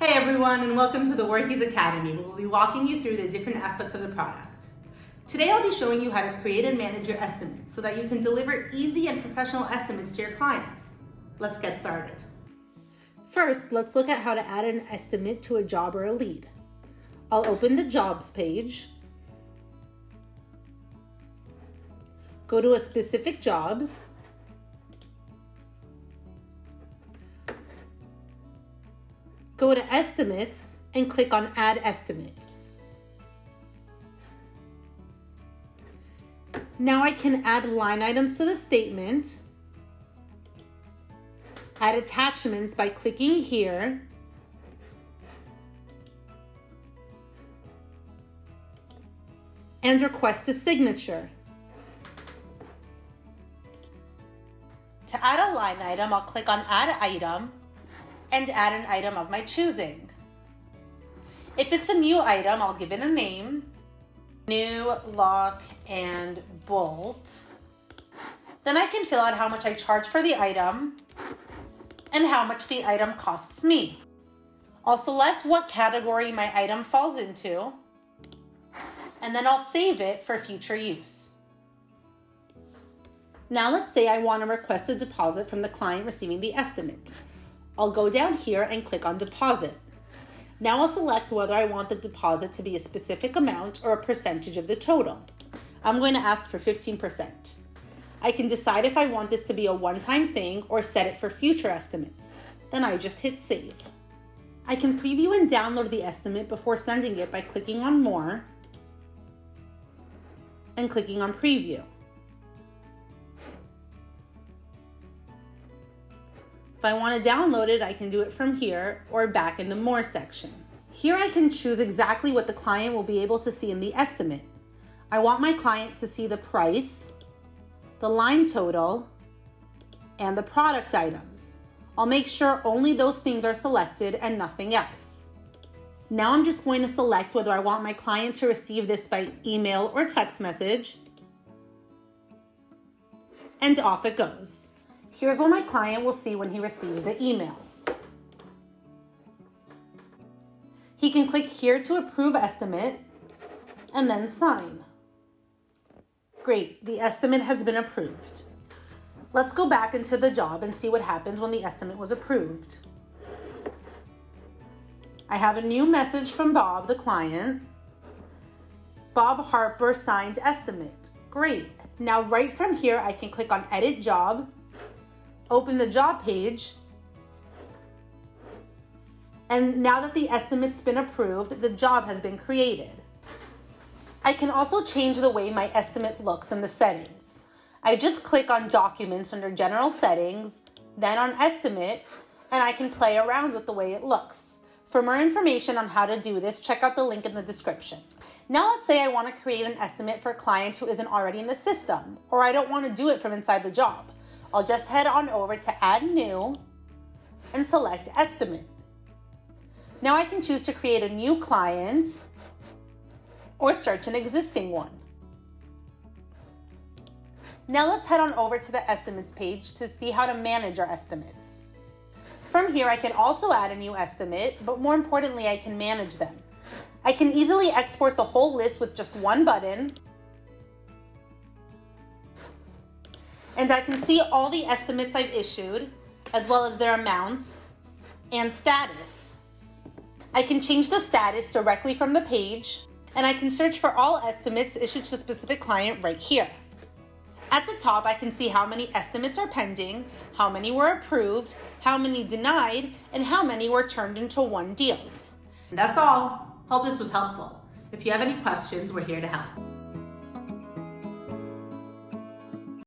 Hey everyone, and welcome to the Workiz Academy, where we'll be walking you through the different aspects of the product. Today I'll be showing you how to create and manage your estimates so that you can deliver easy and professional estimates to your clients. Let's get started. First, let's look at how to add an estimate to a job or a lead. I'll open the jobs page, go to a specific job, go to Estimates and click on Add Estimate. Now I can add line items to the statement, add attachments by clicking here, and request a signature. To add a line item, I'll click on Add Item and add an item of my choosing. If it's a new item, I'll give it a name, new lock and bolt. Then I can fill out how much I charge for the item and how much the item costs me. I'll select what category my item falls into, and then I'll save it for future use. Now let's say I want to request a deposit from the client receiving the estimate. I'll go down here and click on Deposit. Now I'll select whether I want the deposit to be a specific amount or a percentage of the total. I'm going to ask for 15%. I can decide if I want this to be a one-time thing or set it for future estimates. Then I just hit Save. I can preview and download the estimate before sending it by clicking on More and clicking on Preview. If I want to download it, I can do it from here or back in the More section. Here I can choose exactly what the client will be able to see in the estimate. I want my client to see the price, the line total, and the product items. I'll make sure only those things are selected and nothing else. Now I'm just going to select whether I want my client to receive this by email or text message, and off it goes. Here's what my client will see when he receives the email. He can click here to approve estimate and then sign. Great, the estimate has been approved. Let's go back into the job and see what happens when the estimate was approved. I have a new message from Bob, the client. Bob Harper signed estimate. Great. Now right from here, I can click on Edit Job, open the job page, and now that the estimate's been approved, the job has been created. I can also change the way my estimate looks in the settings. I just click on Documents under General Settings, then on Estimate, and I can play around with the way it looks. For more information on how to do this, check out the link in the description. Now let's say I want to create an estimate for a client who isn't already in the system, or I don't want to do it from inside the job. I'll just head on over to Add New and select Estimate. Now I can choose to create a new client or search an existing one. Now let's head on over to the Estimates page to see how to manage our estimates. From here, I can also add a new estimate, but more importantly, I can manage them. I can easily export the whole list with just one button, and I can see all the estimates I've issued, as well as their amounts and status. I can change the status directly from the page, and I can search for all estimates issued to a specific client right here. At the top, I can see how many estimates are pending, how many were approved, how many denied, and how many were turned into won deals. That's all. Hope this was helpful. If you have any questions, we're here to help.